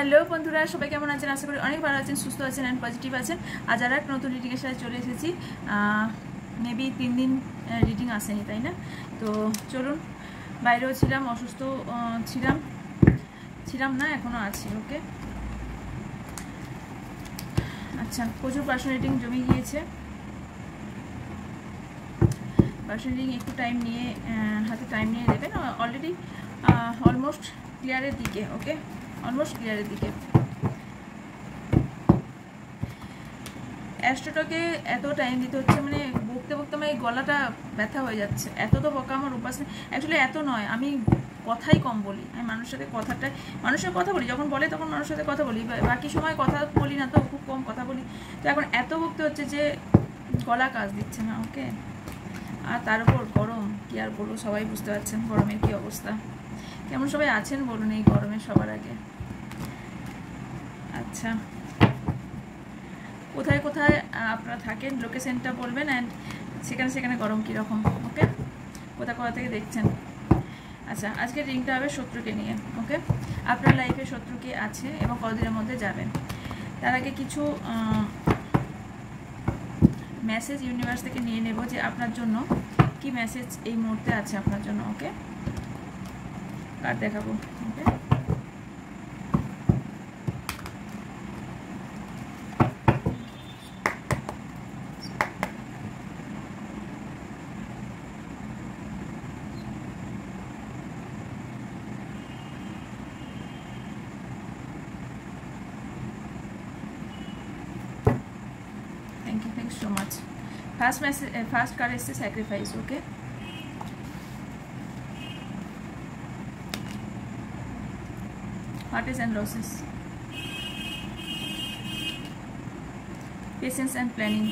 Hello বন্ধুরা, সবাই কেমন আছেন? আশা করি অনেক ভালো আছেন, সুস্থ আছেন অ্যান্ড পজিটিভ আছেন। আজ আর এক নতুন রিডিংয়ের সাথে চলে এসেছি। মেবি 3 দিন রিডিং আসেনি, তাই না? তো চলুন, বাইরেও ছিলাম, অসুস্থ ছিলাম না, এখনও আছি। ওকে, আচ্ছা, প্রচুর পার্সোনাল রিডিং জমে গিয়েছে। পার্সোনাল রিডিং একটু হাতে টাইম নিয়ে দেবেন। অলরেডি অলমোস্ট ক্লিয়ারের দিকে। ওকে, অলমোস্ট ক্লিয়ারের দিকে। অ্যাস্ট্রোটকে এত টাইম দিতে হচ্ছে, মানে বকতে বকতে আমার এই গলাটা ব্যথা হয়ে যাচ্ছে। এত তো বকা আমার উপাস নেই। অ্যাকচুয়ালি এত নয়, আমি কথাই কম বলি। আমি মানুষের কথা বলি, যখন বলে তখন মানুষের সাথে কথা বলি, বাকি সময় কথা বলি না, তো খুব কম কথা বলি। তো এখন এত বকতে হচ্ছে যে গলা কাজ দিচ্ছে না। ওকে, আর তার উপর গরম, কি আর বলবো, সবাই বুঝতে পারছেন গরমের কি অবস্থা। কেমন সবাই আছেন বলুন এই গরমে সবার আগে। আচ্ছা, কোথায় কোথায় আপনারা থাকেন লোকেশনটা বলবেন, অ্যান্ড সেখানে গরম কীরকম। ওকে, কোথা থেকে দেখছেন। আচ্ছা, আজকের রিংটা হবে শত্রুকে নিয়ে। ওকে, আপনার লাইফে শত্রু কে আছে এবং কতদিনের মধ্যে যাবেন। তার আগে কিছু মেসেজ ইউনিভার্স থেকে নিয়ে নেব যে আপনার জন্য কি মেসেজ এই মুহূর্তে আছে আপনার জন্য। ওকে, কার্ড দেখাবো। ওকে, Thank you so much. First card is the sacrifice. Okay, heartaches and losses, patience and planning,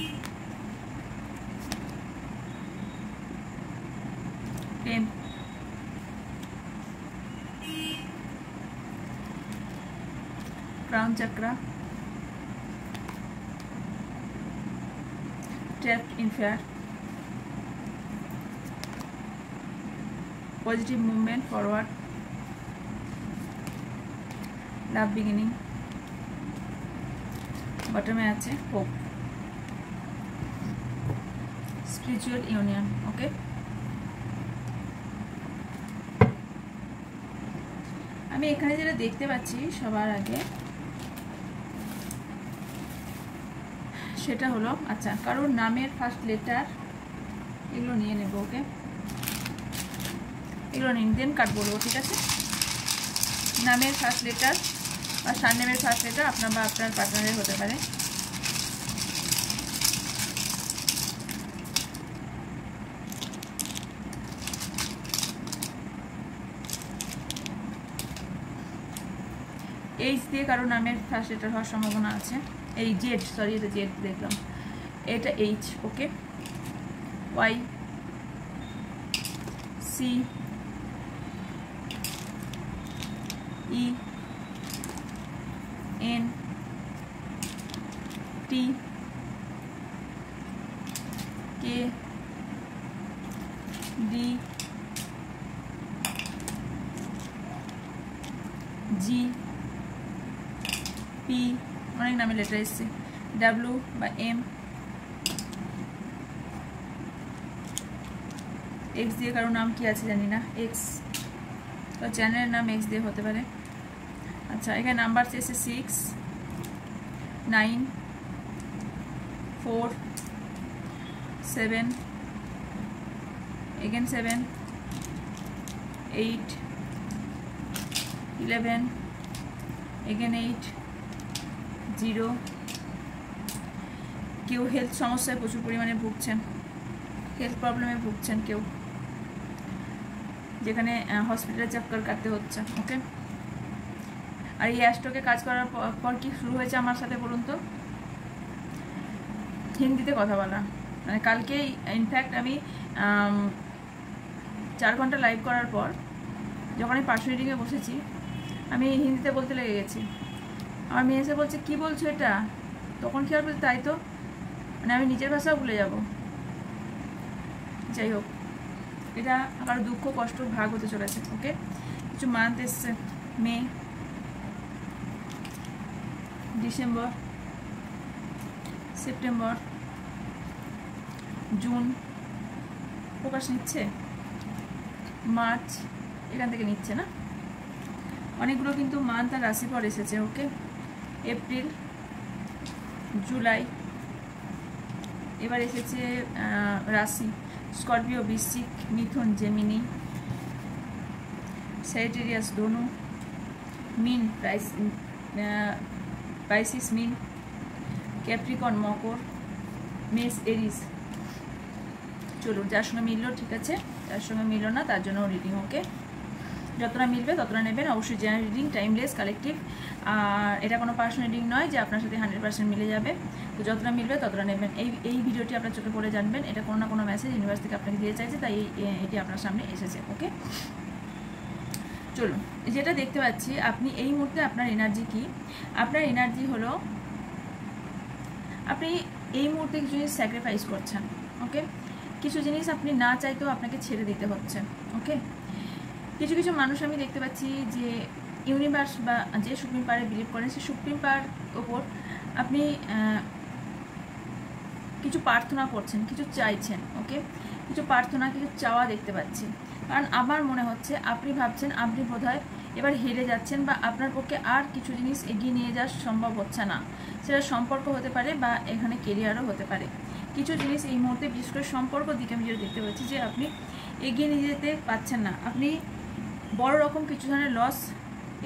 pain, crown chakra, trapped in fear, positive movement forward, love beginning, bottom এ আছে hope, spiritual union. Okay, আমি এখানে যেটা দেখতে পাচ্ছি সবার আগে সেটা হলো, আচ্ছা, কারোর নামের ফার্স্ট লেটার এগুলো নিয়ে নেব। ওকে, এগুলো নিন, দেন কাট বলবো। ঠিক আছে, নামের ফার্স্ট লেটার বা সারনেমের ফার্স্ট লেটার আপনার বা আপনার পার্টনারের হতে পারে। এইচ দিয়ে কারোর নামের ফার্স্ট লেটার হওয়ার সম্ভাবনা আছে। এই জেড, সরি, এটা জেড দেখলাম, এটা এইচ। ওকে, ওয়াই, সি, ই, এন, টি, কে, ডি, জি, পি, অনেক নামে লেটার এসছে, ডাব্লিউ বা এম, এক্স দিয়ে কারো নাম কি আছে জানি না, এক্স, তো চ্যানেলের নাম এক্স দিয়ে হতে পারে। আচ্ছা, এখানে নাম্বার এসে 6, 9, 4, 7, again 7, 8, 11, again 8, 0। কেউ হেলথ সমস্যায় প্রচুর পরিমাণে ভুগছেন, হেলথ প্রবলেমে ভুগছেন কেউ, যেখানে হসপিটালে চক্কর কাটতে হচ্ছে। ওকে, আর এই অ্যাস্ট্রোকে কাজ করার পর কি শুরু হয়েছে আমার সাথে বলুন তো? হিন্দিতে কথা বলা। মানে কালকেই ইনফ্যাক্ট আমি 4 ঘন্টা লাইভ করার পর যখন আমি পার্সোনাল রিডিংয়ে বসেছি, আমি হিন্দিতে বলতে লেগে গেছি। আমার মেয়ে এসে বলছে, কী বলছো এটা? তখন কি আর বলছি, তাই তো, মানে আমি নিজের ভাষাও ভুলে যাব। যাই হোক, এটা আমার দুঃখ কষ্ট ভাগ হতে চলেছে। ওকে, কিছু মান্থ এসছে, মে, ডিসেম্বর, সেপ্টেম্বর, জুন প্রকাশ নিচ্ছে, মার্চ এখান থেকে নিচ্ছে না, অনেকগুলো কিন্তু মান্থ আর রাশিফল এসেছে। ওকে, এপ্রিল, জুলাই, এবার এসেছে রাশি স্করপিও, বৃশ্চিক, মিথুন, জেমিনি, স্যাজিটেরিয়াস, ধনু, মিন, পাইসিস, মিন, ক্যাপ্রিকন, মকর, মেষ, এরিস। চলুন, যার সঙ্গে মিললো ঠিক আছে, যার সঙ্গে মিললো না তার জন্য রিডিং। ওকে, যতটা মিলবে ততটা নেবেন। অবশ্যই জেনারেল রিডিং, টাইমলেস, কালেকটিভ, আর এটা কোনো পার্সোনাল রিডিং নয় যে আপনার সাথে 100% মিলে যাবে। তো যতটা মিলবে ততটা নেবেন। এই ভিডিওটি আপনার চোখে পড়ে জানবেন এটা কোনো না কোনো মেসেজ ইউনিভার্স থেকে আপনাকে দিয়ে চাইছে, তাই এটি আপনার সামনে এসেছে। ওকে, চলুন, যেটা দেখতে পাচ্ছি আপনি এই মুহূর্তে আপনার এনার্জি কি, আপনার এনার্জি হলো আপনি এই মুহূর্তে কিছু জিনিস স্যাক্রিফাইস করছেন। ওকে, কিছু জিনিস আপনি না চাইতেও আপনাকে ছেড়ে দিতে হচ্ছে। ওকে, কিছু কিছু মানুষ আমি দেখতে পাচ্ছি যে ইউনিভার্স বা যে সুপ্রিম পাওয়ারে বিলিভ করেন সেই সুপ্রিম পাওয়ার ওপর আপনি কিছু প্রার্থনা করছেন, কিছু চাইছেন। ওকে, কিছু প্রার্থনা, কিছু চাওয়া দেখতে পাচ্ছি। কারণ আমার মনে হচ্ছে আপনি ভাবছেন আপনি বোধহয় এবার হেরে যাচ্ছেন, বা আপনার পক্ষে আর কিছু জিনিস এগিয়ে নিয়ে যাওয়া সম্ভব হচ্ছে না। সেটা সম্পর্ক হতে পারে বা এখানে কেরিয়ারও হতে পারে। কিছু জিনিস এই মুহূর্তে বিশেষ করে সম্পর্ক দিকে আমি যেটা দেখতে পাচ্ছি যে আপনি এগিয়ে নিয়ে যেতে পারছেন না। আপনি বড় রকম কিছু ধরনের লস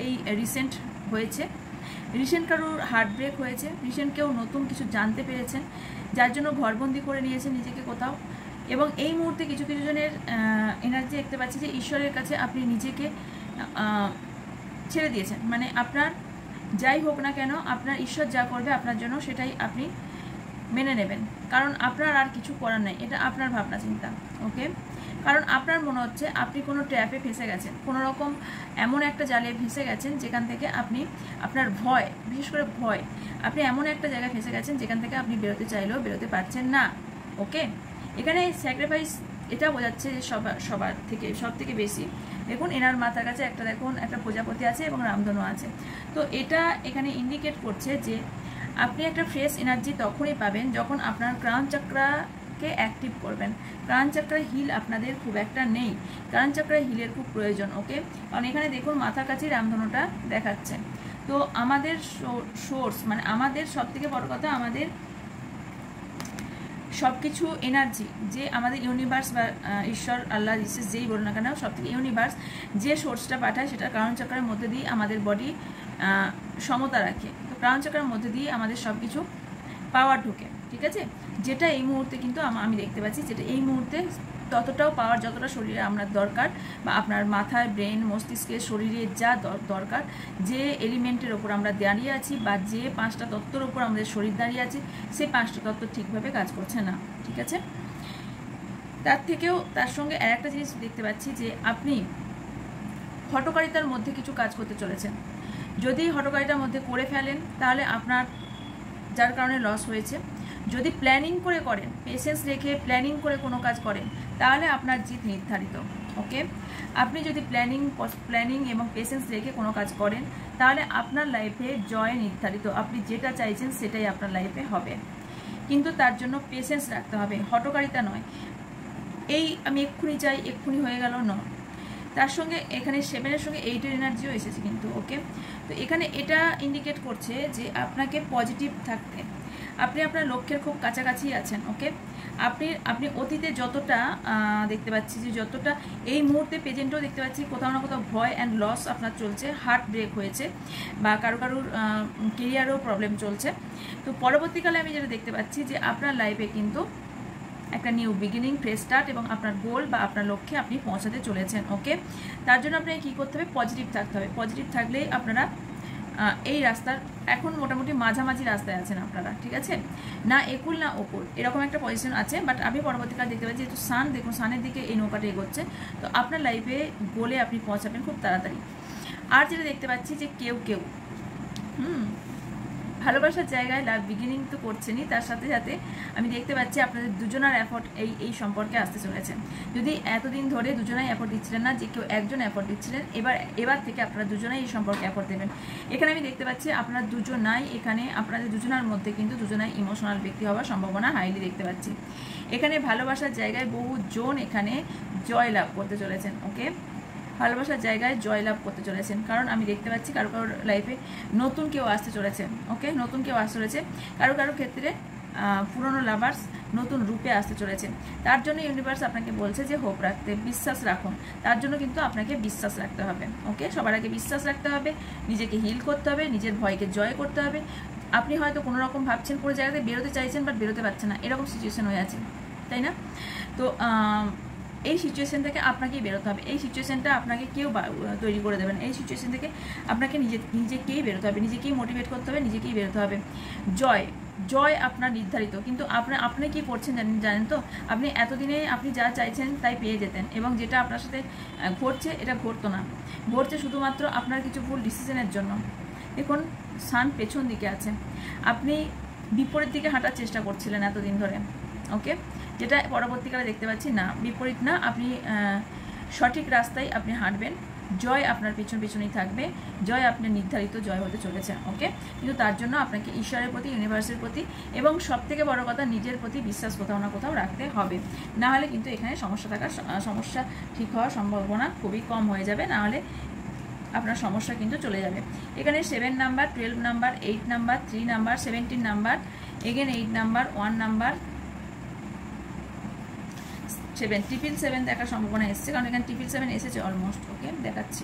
এই রিসেন্ট হয়েছে, রিসেন্ট কারোর হার্ট ব্রেক হয়েছে, রিসেন্ট কেউ নতুন কিছু জানতে পেরেছেন যার জন্য ঘরবন্দি করে নিয়েছেন নিজেকে কোথাও। এবং এই মুহূর্তে কিছু কিছু জনের এনার্জি দেখতে পাচ্ছি যে ঈশ্বরের কাছে আপনি নিজেকে ছেড়ে দিয়েছেন। মানে আপনার যাই হোক না কেন, আপনার ঈশ্বর যা করবে আপনার জন্য সেটাই আপনি মেনে নেবেন, কারণ আপনার আর কিছু করার নেই। এটা আপনার ভাবনা চিন্তা। ওকে, কারণ আপনার মনে হচ্ছে আপনি কোনো ট্র্যাপে ফেসে গেছেন, কোনো রকম এমন একটা জালে ফেসে গেছেন যেখান থেকে আপনি আপনার ভয়, বিশেষ করে ভয়, আপনি এমন একটা জায়গায় ফেসে গেছেন যেখান থেকে আপনি বেরোতে চাইলেও বেরোতে পারছেন না। ওকে, এখানে স্যাক্রিফাইস এটা বোঝাচ্ছে যে সব থেকে বেশি দেখুন এনার মাথার কাছে একটা প্রজাপতি আছে এবং রামধনু আছে। তো এটা এখানে ইন্ডিকেট করছে যে আপনি একটা ফ্রেশ এনার্জি তখনই পাবেন যখন আপনার ক্রাউন চক্রকে অ্যাক্টিভ করবেন। ক্রাউন চক্র হিল আপনাদের খুব একটা নেই, ক্রাউন চক্র হিলের খুব প্রয়োজন। ওকে, কারণ এখানে দেখুন মাথার কাছে রামধনুটা দেখাচ্ছে। তো আমাদের সোর্স, মানে আমাদের সব থেকে বড় কথা, আমাদের সব কিছু এনার্জি যে আমাদের ইউনিভার্স বা ঈশ্বর, আল্লাহ, যিশু যেই বলুন না কেন, সব থেকে ইউনিভার্স যে সোর্সটা পাঠায় সেটা ক্রাউন চক্রের মধ্যে দিয়ে আমাদের বডি সমতা রাখে। তো ক্রাউন চক্রের মধ্যে দিয়ে আমাদের সব কিছু পাওয়ার ঢোকে। ঠিক আছে, যেটা এই মুহূর্তে কিন্তু আমি দেখতে পাচ্ছি যেটা এই মুহূর্তে ততটাও পাওয়ার যতটা শরীরে আমরা দরকার, বা আপনার মাথায়, ব্রেন, মস্তিষ্কে, শরীরে যা দরকার, যে এলিমেন্টের ওপর আমরা দাঁড়িয়ে আছি বা যে 5টা তত্ত্বর ওপর আমাদের শরীর দাঁড়িয়ে আছে, সেই 5টা তত্ত্ব ঠিকভাবে কাজ করছে না। ঠিক আছে, তার সঙ্গে আর একটা জিনিস দেখতে পাচ্ছি যে আপনি হঠকারিতার মধ্যে কিছু কাজ করতে চলেছেন। যদি হঠকারিতার মধ্যে করে ফেলেন তাহলে আপনার যার কারণে লস হয়েছে, যদি প্ল্যানিং করে করেন, পেশেন্স রেখে প্ল্যানিং করে কোনো কাজ করেন তাহলে আপনার জিত নির্ধারিত। ওকে, আপনি যদি প্ল্যানিং এবং পেশেন্স রেখে কোনো কাজ করেন তাহলে আপনার লাইফে জয় নির্ধারিত। আপনি যেটা চাইছেন সেটাই আপনার লাইফে হবে, কিন্তু তার জন্য পেশেন্স রাখতে হবে, হঠকারিতা নয়। এই আমি এক্ষুনি চাই এক্ষুনি হয়ে গেল নয়। তার সঙ্গে এখানে 7-এর সঙ্গে 8-এর এনার্জিও এসেছে কিন্তু। ওকে, তো এখানে এটা ইন্ডিকেট করছে যে আপনাকে পজিটিভ থাকতে, আপনি আপনার লক্ষ্যের খুব কাছাকাছি আছেন। ওকে, আপনি অতীতে যতটা দেখতে পাচ্ছি যে যতটা এই মুহূর্তে প্রেজেন্টও দেখতে পাচ্ছি কোথাও না কোথাও ভয় অ্যান্ড লস আপনার চলছে, হার্ট ব্রেক হয়েছে বা কারোর কেরিয়ারেও প্রবলেম চলছে। তো পরবর্তীকালে আমি যেটা দেখতে পাচ্ছি যে আপনার লাইফে কিন্তু একটা নিউ বিগিনিং, ফ্রেশ স্টার্ট এবং আপনার গোল বা আপনার লক্ষ্যে আপনি পৌঁছাতে চলেছেন। ওকে, তার জন্য আপনাকে কী করতে হবে? পজিটিভ থাকতে হবে। পজিটিভ থাকলেই আপনারা এই রাস্তার এখন মোটামুটি মাঝামাঝি রাস্তায় আছেন আপনারা। ঠিক আছে, না একুল না ওকুল, এরকম একটা পজিশন আছে। বাট আমি পরবর্তীকালে দেখতে পাচ্ছি যেহেতু সান, দেখুন সানের দিকে এই নৌকাটা এগোচ্ছে, তো আপনার লাইফে গোলে আপনি পৌঁছাবেন খুব তাড়াতাড়ি। আর যেটা দেখতে পাচ্ছি যে কেউ ভালোবাসার জায়গায় লাভ বিগিনিং তো করছেনই, তার সাথে সাথে আমি দেখতে পাচ্ছি আপনাদের দুজনের এফোর্ট এই সম্পর্কে আসতে চলেছে। যদি এতদিন ধরে দুজনাই এফোর্ট দিচ্ছিলেন না, যে কেউ একজন এফোর্ট দিচ্ছিলেন, এবার থেকে আপনারা দুজনাই এই সম্পর্কে এফোর্ট দেবেন। এখানে আমি দেখতে পাচ্ছি আপনারা দুজনাই, এখানে আপনাদের দুজনের মধ্যে কিন্তু দুজনাই ইমোশনাল ব্যক্তি হওয়ার সম্ভাবনা হাইলি দেখতে পাচ্ছি। এখানে ভালোবাসার জায়গায় বহুজন এখানে জয় লাভ করতে চলেছেন। ওকে, ভালোবাসার জায়গায় জয়লাভ করতে চলেছেন, কারণ আমি দেখতে পাচ্ছি কারো কারোর লাইফে নতুন কেউ আসতে চলেছে। ওকে, নতুন কেউ আসতে চলেছে, কারো কারো ক্ষেত্রে পুরনো লাভার্স নতুন রূপে আসতে চলেছে। তার জন্য ইউনিভার্স আপনাকে বলছে যে হোপ রাখতে, বিশ্বাস রাখুন। তার জন্য কিন্তু আপনাকে বিশ্বাস রাখতে হবে। ওকে, সবার আগে বিশ্বাস রাখতে হবে, নিজেকে হিল করতে হবে, নিজের ভয়কে জয় করতে হবে। আপনি হয়তো কোনো রকম ভাবছেন, কোনো জায়গাতে বেরোতে চাইছেন বাট বেরোতে পারছেন না, এরকম সিচুয়েশন হয়ে আছে, তাই না? তো এই সিচুয়েশন থেকে আপনাকেই বেরোতে হবে। এই সিচুয়েশনটা আপনাকে কেউ তৈরি করে দেবেন। এই সিচুয়েশন থেকে আপনাকে নিজেকেই বেরোতে হবে, নিজেকেই মোটিভেট করতে হবে, নিজেকেই বেরোতে হবে। জয় আপনার নির্ধারিত, কিন্তু আপনি কি করছেন জানেন তো? আপনি এতদিনে আপনি যা চাইছেন তাই পেয়ে যেতেন, এবং যেটা আপনার সাথে ঘটছে এটা ঘটতো না, ঘটছে শুধুমাত্র আপনার কিছু ভুল ডিসিশনের জন্য। দেখুন, সান পেছন দিকে আছে, আপনি বিপরীত দিকে হাঁটার চেষ্টা করছিলেন এতদিন ধরে। ওকে, যেটা পরবর্তীকালে দেখতে পাচ্ছি না, বিপরীত না, আপনি সঠিক রাস্তায় আপনি হাঁটবেন। জয় আপনার পিছনেই থাকবে, জয় আপনার নির্ধারিত জয় হতে চলেছে। ওকে, কিন্তু তার জন্য আপনাকে ঈশ্বরের প্রতি, ইউনিভার্সের প্রতি এবং সবথেকে বড় কথা নিজের প্রতি বিশ্বাস কোথাও না কোথাও রাখতে হবে। না হলে কিন্তু এখানে সমস্যা ঠিক হওয়ার সম্ভাবনা খুবই কম হয়ে যাবে, না হলে আপনার সমস্যা কিন্তু চলে যাবে। এখানে 7 number, 12 number, 8 number, 3 number, 17 number, again 8 number, 1 number, 7 777 দেখার সম্ভাবনা এসছে, কারণ এখানে 777 এসেছে অলমোস্ট। ওকে, দেখাচ্ছি।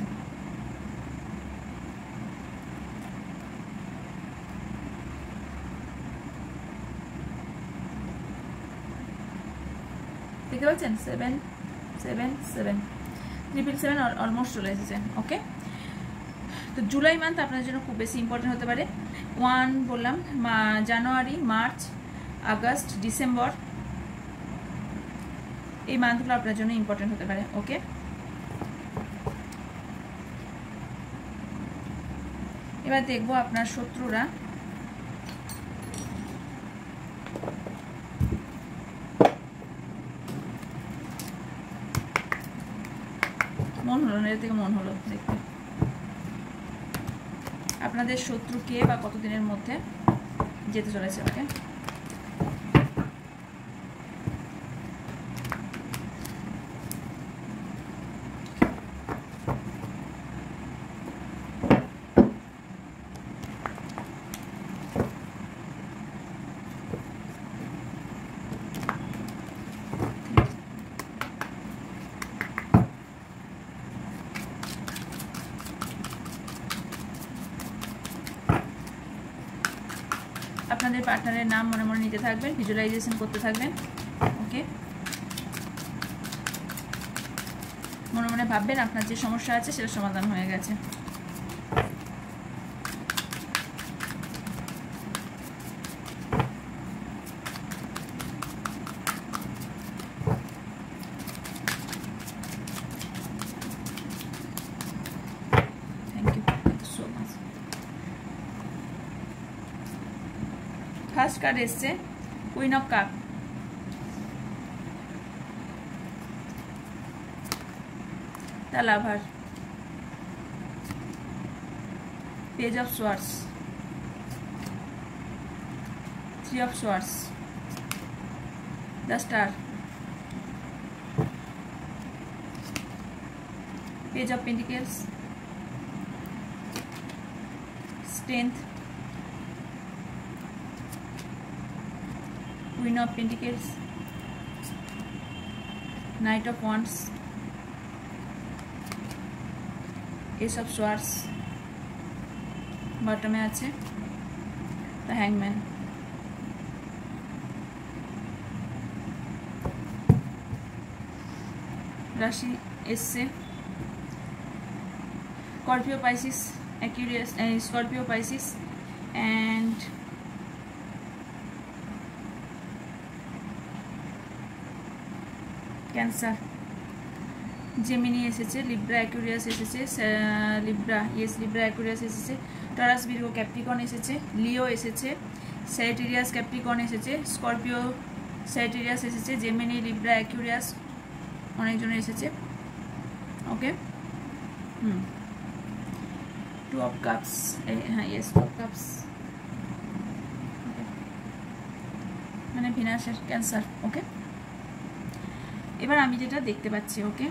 দেখতে পাচ্ছেন 777 777 অলমোস্ট চলে এসেছে। ওকে, তো জুলাই মান্থ আপনাদের জন্য খুব বেশি ইম্পর্টেন্ট হতে পারে। 1 বললাম, জানুয়ারি, মার্চ, আগস্ট, ডিসেম্বর, এই মান্থগুলো আপনার জন্য ইম্পর্টেন্ট হতে পারে। ওকে, এবার দেখবো আপনার শত্রুরা। মন হলো না, এর থেকে মন হলো দেখতে আপনাদের শত্রু কে বা কতদিনের মধ্যে যেতে চলেছে। ওকে, আপনাদের পার্টনারের নাম মনে মনে নিতে থাকবেন, ভিজুয়ালাইজেশন করতে থাকবেন। ওকে, মনে মনে ভাববেন আপনার যে সমস্যা আছে সেটা সমাধান হয়ে গেছে। ফার্স্ট কার্ড এসছে queen of cup, the lover, page of swords, 3 of swords, the star, page of pentacles, strength, Queen of Pentacles, Knight of Wands, Ace of Swords, বটমে আছে The Hangman। রাশি এসছে Scorpio, Pisces, Aquarius, Scorpio, Pisces and cancer. Gemini এসেছে, Libra, Aquarius এসেছে, Libra, yes Libra, Aquarius এসেছে, Taurus, ভির্গো, Capricorn এসেছে, লিও এসেছে, Sagittarius, Capricorn এসেছে, Scorpio, Sagittarius এসেছে, জেমিনি, লিব্রা, অ্যাকুরিয়াস অনেকজনের এসেছে। ওকে, টু অফ কাপস, হ্যাঁ ইয়েস, টু অফ কাপস মানে ভিনাসের ক্যান্সার। ওকে, এবার আমি যেটা দেখতে পাচ্ছি, ওকে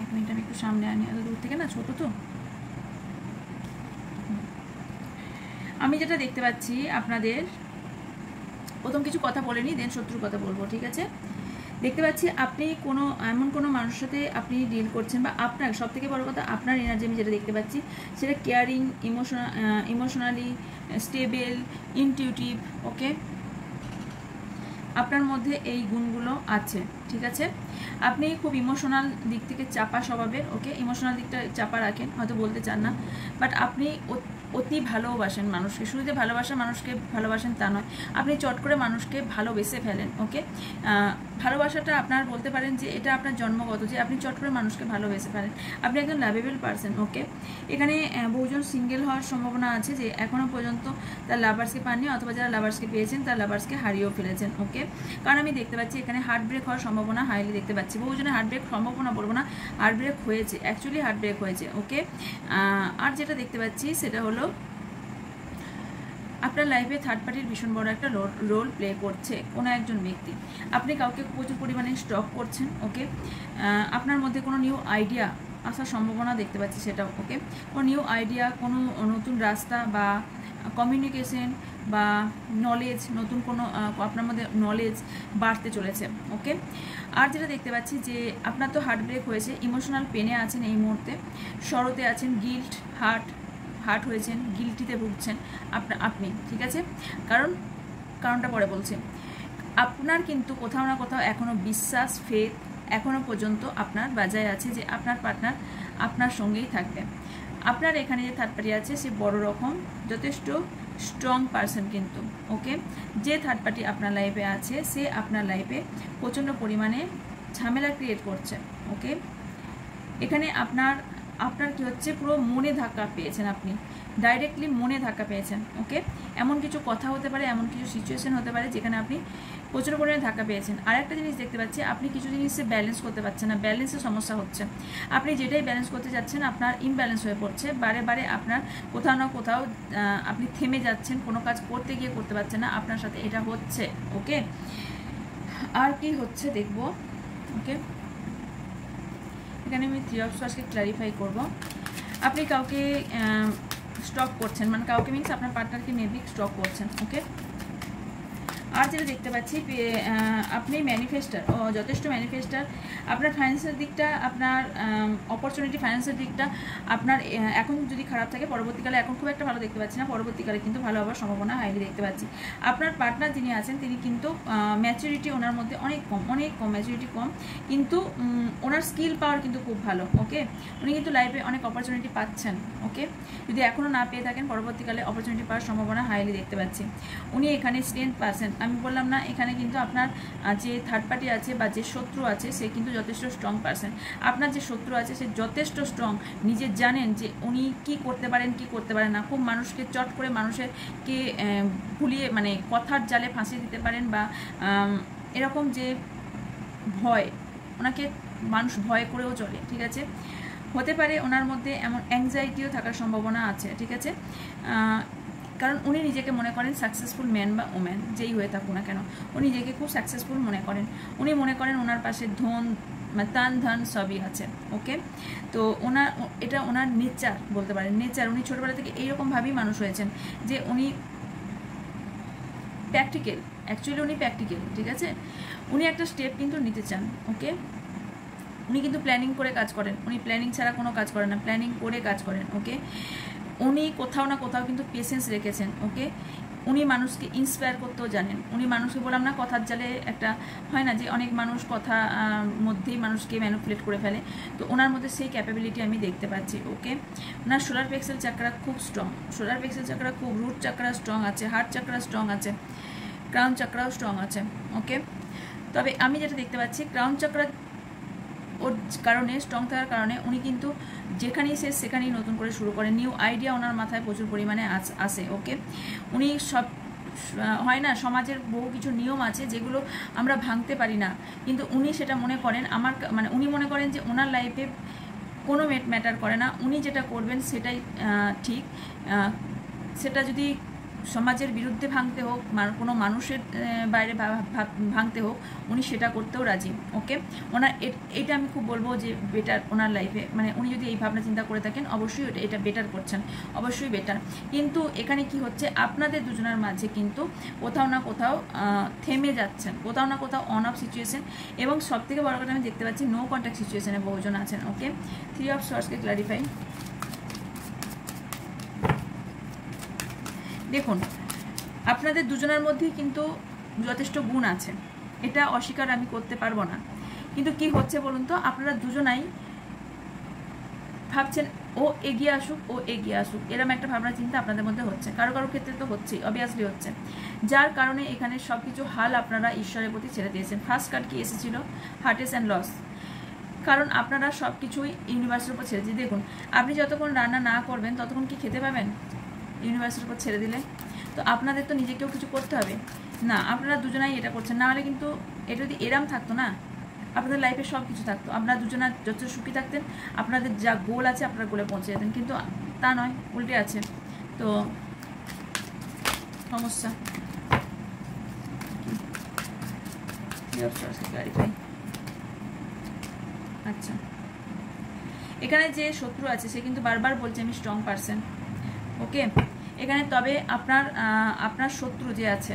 1 মিনিট আমি একটু সামনে আনি, এত দূর থেকে না ছোট তো। আমি যেটা দেখতে পাচ্ছি আপনাদের, প্রথম কিছু কথা বলে নিই, দেন শত্রুর কথা বলবো, ঠিক আছে? দেখতে পাচ্ছি আপনি এমন কোনো মানুষের সাথে আপনি ডিল করছেন, বা আপনার সবথেকে বড় কথা আপনার এনার্জি আমি যেটা দেখতে পাচ্ছি সেটা কেয়ারিং, ইমোশনালি স্টেবল, ইনটিউটিভ। ওকে, আপনার মধ্যে এই গুণগুলো আছে, ঠিক আছে? আপনি খুব ইমোশনাল দিক থেকে চাপা স্বভাবের। ওকে, ইমোশনাল দিকটা চাপা রাখেন, হয়তো বলতে চান না, বাট আপনি অতি ভালোবাসেন মানুষকে। শুরুতে ভালোবাসা মানুষকে ভালোবাসেন তা নয়, আপনি চট করে মানুষকে ভালোবেসে ফেলেন। ওকে, ভালোবাসাটা আপনার বলতে পারেন যে এটা আপনার জন্মগত, যে আপনি চট করে মানুষকে ভালোবেসে ফেলেন, আপনি একজন লাভেবল পারসন। ওকে, এখানে বহুজন সিঙ্গেল হওয়ার সম্ভাবনা আছে, যে এখনও পর্যন্ত তার লাভার্সকে পাননি, অথবা যারা লাভার্সকে পেয়েছেন তার লাভার্সকে হারিয়েও ফেলেছেন। ওকে, কারণ আমি দেখতে পাচ্ছি এখানে হার্ট ব্রেক হওয়ার সম্ভাবনা হাইলি দেখতে পাচ্ছি। বহুজনের হার্ট ব্রেক সম্ভাবনা বলবো না, হার্ট ব্রেক হয়েছে, অ্যাকচুয়ালি হার্ট ব্রেক হয়েছে। ওকে, আর যেটা দেখতে পাচ্ছি সেটা হলো আপনার লাইফে থার্ড পার্টির ভীষণ বড় একটা রোল প্লে করছে কোনো একজন ব্যক্তি। আপনি কাউকে প্রচুর পরিমাণে স্টক করছেন। ওকে, আপনার মধ্যে কোনো নিউ আইডিয়া আসার সম্ভাবনা দেখতে পাচ্ছি সেটাও। ওকে, কোনো নিউ আইডিয়া, কোনো নতুন রাস্তা বা কমিউনিকেশন বা নলেজ, নতুন কোনো আপনার মধ্যে নলেজ বাড়তে চলেছে। ওকে, আর যেটা দেখতে পাচ্ছি যে আপনার তো হার্ট ব্রেক হয়েছে, ইমোশনাল পেনে আছেন এই মুহূর্তে, শরতে আছেন, গিল্ট, হার্ট হয়েছেন, গিল্টিতে ভুগছেন আপনি, ঠিক আছে? কারণটা পরে বলছি। আপনার কিন্তু কোথাও না কোথাও এখনও বিশ্বাস, ফেথ এখনও পর্যন্ত আপনার বাজায় আছে যে আপনার পার্টনার আপনার সঙ্গেই থাকবে। আপনার এখানে যে থার্ড পার্টি আছে সে বড় রকম যথেষ্ট স্ট্রং পারসন কিন্তু। ওকে, যে থার্ড পার্টি আপনার লাইফে আছে সে আপনার লাইফে প্রচণ্ড পরিমাণে ঝামেলা ক্রিয়েট করছে। ওকে, এখানে আপনার কি হচ্ছে, পুরো মনে ধাক্কা পেয়েছেন, আপনি ডাইরেক্টলি মনে ধাক্কা পেয়েছেন। ওকে, এমন কিছু কথা হতে পারে, এমন কিছু সিচুয়েশন হতে পারে যেখানে আপনি প্রচুর পরিমাণে ধাক্কা পেয়েছেন। আর একটা জিনিস দেখতে পাচ্ছি, আপনি কিছু জিনিসে ব্যালেন্স করতে পারছেন না, ব্যালেন্সের সমস্যা হচ্ছে। আপনি যেটাই ব্যালেন্স করতে যাচ্ছেন আপনার ইমব্যালেন্স হয়ে পড়ছে, বারে বারে আপনার কোথাও না কোথাও আপনি থেমে যাচ্ছেন, কোনো কাজ করতে গিয়ে করতে পারছেন না, আপনার সাথে এটা হচ্ছে। ওকে, আর কি হচ্ছে দেখবো। ওকে, এখানে আমি 3 অফ সোয়ার্ডসকে ক্ল্যারিফাই করব। আপনি কাউকে স্টক করছেন, মানে কাউকে মিনস আপনার পার্টনারকে মেবি স্টক করছেন। ওকে, আর যেটা দেখতে পাচ্ছি আপনি ম্যানিফেস্টার, যথেষ্ট ম্যানিফেস্টার। আপনার ফাইন্যান্সের দিকটা, আপনার অপরচুনিটি ফাইন্যান্সের দিকটা আপনার এখন যদি খারাপ থাকে, পরবর্তীকালে এখন খুব একটা ভালো দেখতে পাচ্ছি না, পরবর্তীকালে কিন্তু ভালো হওয়ার সম্ভাবনা হাইলি দেখতে পাচ্ছি। আপনার পার্টনার যিনি আছেন তিনি কিন্তু ম্যাচুরিটি ওনার মধ্যে অনেক কম, ম্যাচুরিটি কম, কিন্তু ওনার স্কিল পাওয়ার কিন্তু খুব ভালো। ওকে, উনি কিন্তু লাইফে অনেক অপরচুনিটি পাচ্ছেন। ওকে, যদি এখনও না পেয়ে থাকেন পরবর্তীকালে অপরচুনিটি পাওয়ার সম্ভাবনা হাইলি দেখতে পাচ্ছি। উনি এখানে স্ট্রেংথ পারসন, আমি বললাম না, এখানে কিন্তু আপনার যে থার্ড পার্টি আছে বা যে শত্রু আছে সে কিন্তু যথেষ্ট স্ট্রং পারসন। আপনার যে শত্রু আছে সে যথেষ্ট স্ট্রং, নিজে জানেন যে উনি কি করতে পারেন কি করতে পারেন না। খুব মানুষকে চট করে মানুষকে ভুলিয়ে, মানে কথার জালে ফাঁসিয়ে দিতে পারেন, বা এরকম যে ভয়, ওনাকে মানুষ ভয় করেও চলে। ঠিক আছে, হতে পারে ওনার মধ্যে এমন অ্যাংজাইটিও থাকার সম্ভাবনা আছে। ঠিক আছে, কারণ উনি নিজেকে মনে করেন সাকসেসফুল ম্যান বা ওম্যান, যেই হয়ে থাকুক না কেন, উনি নিজেকে খুব সাকসেসফুল মনে করেন। উনি মনে করেন ওনার পাশে তান ধন সবই আছে। ওকে, তো এটা ওনার নেচার বলতে পারেন, নেচার। উনি ছোটোবেলা থেকে এইরকমভাবেই মানুষ হয়েছেন যে উনি প্র্যাকটিক্যাল, অ্যাকচুয়ালি উনি প্র্যাকটিক্যাল। ঠিক আছে, উনি একটা স্টেপ কিন্তু নিতে চান। ওকে, উনি কিন্তু প্ল্যানিং করে কাজ করেন, উনি প্ল্যানিং ছাড়া কোনো কাজ করেন না, প্ল্যানিং করে কাজ করেন। ওকে, উনি কোথাও না কোথাও কিন্তু পেশেন্স রেখেছেন। ওকে, উনি মানুষকে ইন্সপায়ার করতেও জানেন। উনি মানুষকে, বললাম না কথার জালে একটা হয় না যে অনেক মানুষ কথা মধ্যেই মানুষকে ম্যানিপুলেট করে ফেলে, তো ওনার মধ্যে সেই ক্যাপাবিলিটি আমি দেখতে পাচ্ছি। ওকে, ওনার সোলার প্লেক্সাস চাকরা খুব স্ট্রং, সোলার প্লেক্সাস চাকরা খুব, রুট চাকরা স্ট্রং আছে, হার্ট চাকরা স্ট্রং আছে, ক্রাউন চাকরাও স্ট্রং আছে। ওকে, তবে আমি যেটা দেখতে পাচ্ছি ক্রাউন চাকরা ওর কারণে, স্ট্রং থাকার কারণে উনি কিন্তু যেখানেই শেষ সেখানেই নতুন করে শুরু করেন। নিউ আইডিয়া ওনার মাথায় প্রচুর পরিমাণে আসে। ওকে, উনি সব হয় না, সমাজের বহু কিছু নিয়ম আছে যেগুলো আমরা ভাঙতে পারি না, কিন্তু উনি সেটা মনে করেন, উনি মনে করেন যে ওনার লাইফে কোনো ম্যাটার করে না, উনি যেটা করবেন সেটাই ঠিক। সেটা যদি সমাজের বিরুদ্ধে ভাঙতে হোক, কোনো মানুষের বাইরে ভাঙতে হোক, উনি সেটা করতেও রাজি। ওকে, ওনার এটা আমি খুব বলবো যে বেটার ওনার লাইফে, উনি যদি এই ভাবনা চিন্তা করে থাকেন অবশ্যই এটা বেটার করছেন, অবশ্যই বেটার। কিন্তু এখানে কি হচ্ছে, আপনাদের দুজনের মাঝে কিন্তু কোথাও না কোথাও থেমে যাচ্ছেন, কোথাও না কোথাও অন অফ সিচুয়েশন, এবং সব থেকে বড় কথা আমি দেখতে পাচ্ছি নো কন্ট্যাক্ট সিচুয়েশনে বহুজন আছেন। ওকে, 3 অফ সোর্সকে ক্লারিফাই। দেখুন, আপনাদের দুজনের মধ্যেই কিন্তু যথেষ্ট গুণ আছে, এটা অস্বীকার আমি করতে পারবো না। কিন্তু কি হচ্ছে বলুন তো, আপনারা দুজনাই ভাবছেন ও এগিয়ে আসুক, ও এগিয়ে আসুক, এরকম একটা ভাবনা চিন্তা আপনাদের মধ্যে হচ্ছে। কারো কারো ক্ষেত্রে তো হচ্ছেই, অবভিয়াসলি হচ্ছে, যার কারণে এখানে সব কিছু হাল আপনারা ঈশ্বরের প্রতি ছেড়ে দিয়েছেন। ফার্স্ট কার্ড কি এসেছিল, হার্টেস অ্যান্ড লস। কারণ আপনারা সব কিছুই ইউনিভার্সের উপর ছেড়ে দিয়ে, দেখুন আপনি যতক্ষণ রান্না না করবেন ততক্ষণ কি খেতে পাবেন ইউনিভার্সের উপর ছেড়ে দিলে? তো আপনাদের তো নিজেকেও কিছু করতে হবে না, আপনারা দুজনাই এটা করছেন। না হলে কিন্তু এটা যদি এরাম থাকতো না, আপনাদের লাইফে সব কিছু থাকতো, আপনারা দুজনা যত সুখী থাকতেন, আপনাদের যা গোল আছে আপনারা গোলে পৌঁছে যেতেন, কিন্তু তা নয়, উল্টে আছে। তো সমস্যা। আচ্ছা, এখানে যে শত্রু আছে সে কিন্তু বারবার বলছে আমি স্ট্রং পারসন। ওকে, এখানে তবে আপনার শত্রু যে আছে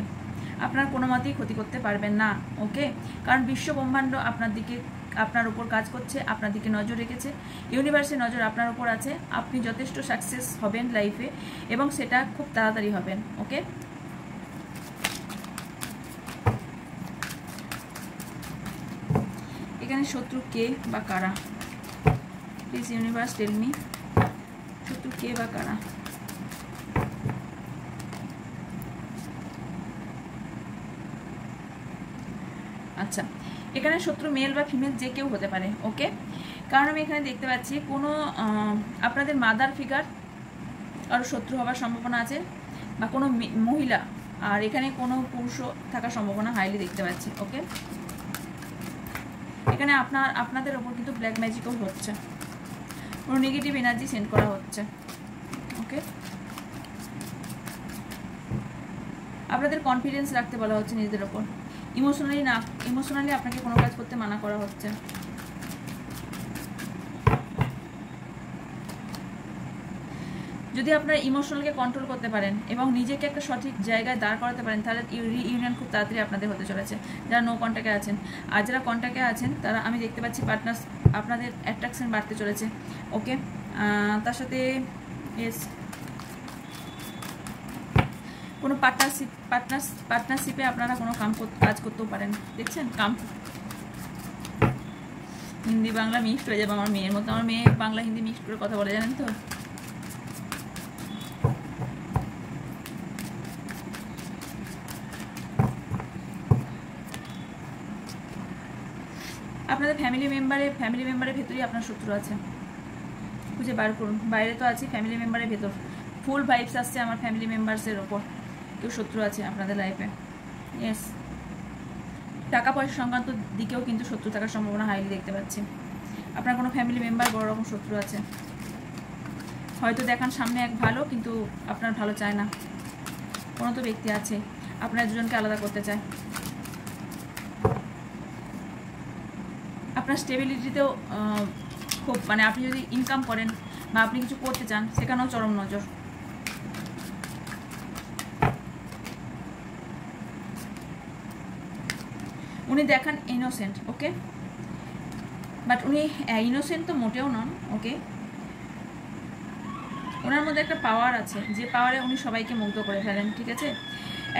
আপনার কোনো মতেই ক্ষতি করতে পারবেন না। ওকে, কারণ বিশ্ব ব্রহ্মাণ্ড আপনার উপর কাজ করছে, আপনার দিকে নজর রেখেছে, ইউনিভার্সের নজর আপনার উপর আছে। আপনি যথেষ্ট সাকসেস হবেন লাইফে, এবং সেটা খুব তাড়াতাড়ি হবেন। ওকে, এখানে শত্রু কে বা কারা, প্লিজ ইউনিভার্স টেল মি, শত্রু কে বা কারা? আচ্ছা, এখানে শত্রু মেল বা ফিমেল যে কেউ হতে পারে। ওকে, কারণ আমি এখানে দেখতে পাচ্ছি কোনো আপনাদের মাদার ফিগার আরও শত্রু হওয়ার সম্ভাবনা আছে, বা কোনো মহিলা, আর এখানে কোনো পুরুষও থাকার সম্ভাবনা হাইলি দেখতে পাচ্ছি। ওকে, এখানে আপনাদের ওপর কিন্তু ব্ল্যাক ম্যাজিকও হচ্ছে, কোনো নেগেটিভ এনার্জি সেন্ড করা হচ্ছে। ওকে, আপনাদের কনফিডেন্স রাখতে বলা হচ্ছে নিজেদের ওপর, ইমোশনালি আপনাকে কোনো কাজ করতে মানা করা হচ্ছে। যদি আপনারা ইমোশনালকে কন্ট্রোল করতে পারেন এবং নিজেকে একটা সঠিক জায়গায় দাঁড় করাতে পারেন, তাহলে রিইউনিয়ন খুব তাড়াতাড়ি আপনাদের হতে চলেছে, যারা নো কন্ট্যাক্টে আছেন। আর যারা কন্ট্যাক্টে আছেন তারা আমি দেখতে পাচ্ছি পার্টনার্স, আপনাদের অ্যাট্রাকশন বাড়তে চলেছে। ওকে, তার সাথে কোনো পার্টনারশিপে আপনারা কোনো কাজ করতেও পারেন। দেখছেন, হিন্দি বাংলা মিক্সড হয়ে যাবে আমার মেয়ের মতো। আমার মেয়ে বাংলা হিন্দি মিক্সড করে কথা বলে, জানেন তো। আপনাদের ফ্যামিলি মেম্বারের ভেতরেই আপনার শত্রু আছে, খুঁজে বার করুন। বাইরে তো আছে, ফ্যামিলি মেম্বারের ভেতর ফুল ভাইবস আসছে আমার ফ্যামিলি মেম্বার্সের ওপর, কেউ শত্রু আছে আপনাদের লাইফে। ইয়েস, টাকা পয়সা সংক্রান্ত দিকেও কিন্তু শত্রু থাকার সম্ভাবনা হাইলি দেখতে পাচ্ছি। আপনার কোনো ফ্যামিলি মেম্বার বড় রকম শত্রু আছে, হয়তো দেখান সামনে এক ভালো, কিন্তু আপনার ভালো চায় না। কোনো তো ব্যক্তি আছে আপনার দুজনকে আলাদা করতে চায়। আপনার স্টেবিলিটিতেও খুব আপনি যদি ইনকাম করেন বা আপনি কিছু করতে চান, সেখানেও চরম নজর। উনি দেখান ইনোসেন্ট। ওকে, বাট উনি ইনোসেন্ট তো মোটেও নন। ওকে, ওনার মধ্যে একটা পাওয়ার আছে, যে পাওয়ারে উনি সবাইকে মুগ্ধ করে ফেলেন। ঠিক আছে,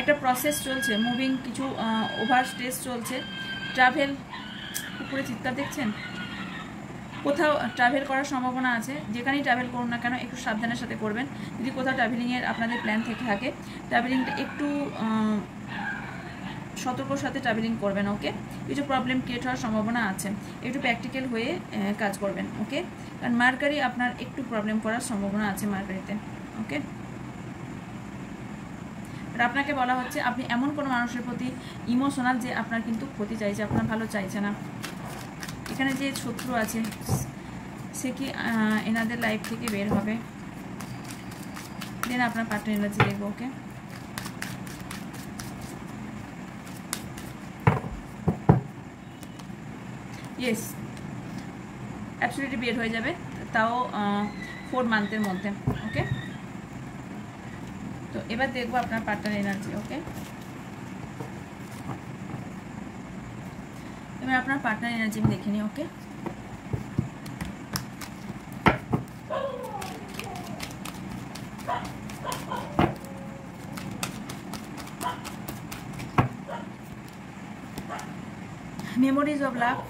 একটা প্রসেস চলছে, মুভিং, কিছু ওভার স্ট্রেস চলছে, ট্রাভেল, উপরে চিৎকার দেখছেন, কোথাও ট্রাভেল করার সম্ভাবনা আছে। যেখানেই ট্রাভেল করুন না কেন একটু সাবধানের সাথে করবেন। যদি কোথাও ট্রাভেলিংয়ের আপনাদের প্ল্যান থেকে থাকে, ট্রাভেলিংটা একটু সতর্কর সাথে ট্রাভেলিং করবেন। ওকে, কিছু প্রবলেম ক্রিয়েট হওয়ার সম্ভাবনা আছে, একটু প্র্যাকটিক্যাল হয়ে কাজ করবেন। ওকে, কারণ মার্কারি আপনার একটু প্রবলেম করার সম্ভাবনা আছে মার্কারিতে। ওকে, আর আপনাকে বলা হচ্ছে আপনি এমন কোনো মানুষের প্রতি ইমোশনাল যে আপনার কিন্তু ক্ষতি চাইছে, আপনার ভালো চাইছে না। এখানে যে শত্রু আছে সে কি এনাদের লাইফ থেকে বের হবে, দেন আপনার পার্টনার এনার্জি দেখবো। ওকে, ইয়েস, অ্যাবসলিউটলি বের হয়ে যাবে, তাও 4 মান্থের মধ্যে। ওকে, তো এবার দেখবো আপনার পার্টনার এনার্জি। ওকে, এবার আপনার পার্টনার এনার্জি আমি দেখে নিই। ওকে, memories of love,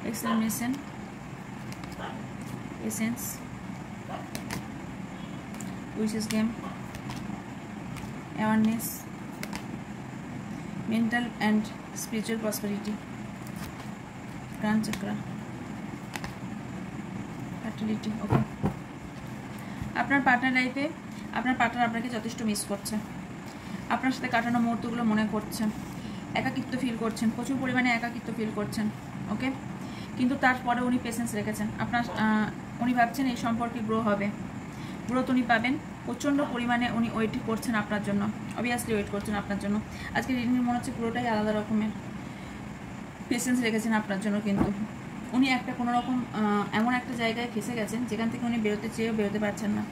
exclamation, essence, wishes game, awareness, mental and spiritual prosperity, crown chakra, fertility. ওকে, আপনার পার্টনার লাইফে আপনার পার্টনার আপনাকে যথেষ্ট মিস করছে, আপনার সাথে কাটানো মুহূর্তগুলো মনে করছেন, একাকিত্ব ফিল করছেন, প্রচুর পরিমাণে একাকিত্ব ফিল করছেন। ওকে, কিন্তু তারপরে উনি পেশেন্স রেখেছেন, আপনার উনি ভাবছেন এই সম্পর্কে গ্রো হবে, গ্রোথ উনি পাবেন, প্রচণ্ড পরিমাণে উনি ওয়েট করছেন আপনার জন্য, অবভিয়াসলি ওয়েট করছেন আপনার জন্য। আজকে রিডিং মনে হচ্ছে পুরোটাই আলাদা রকমের পেশেন্স রেখেছেন আপনার জন্য, কিন্তু উনি একটা কোনো রকম এমন একটা জায়গায় ফেসে গেছেন যেখান থেকে উনি বেরোতে চেয়েও বেরোতে পারছেন না।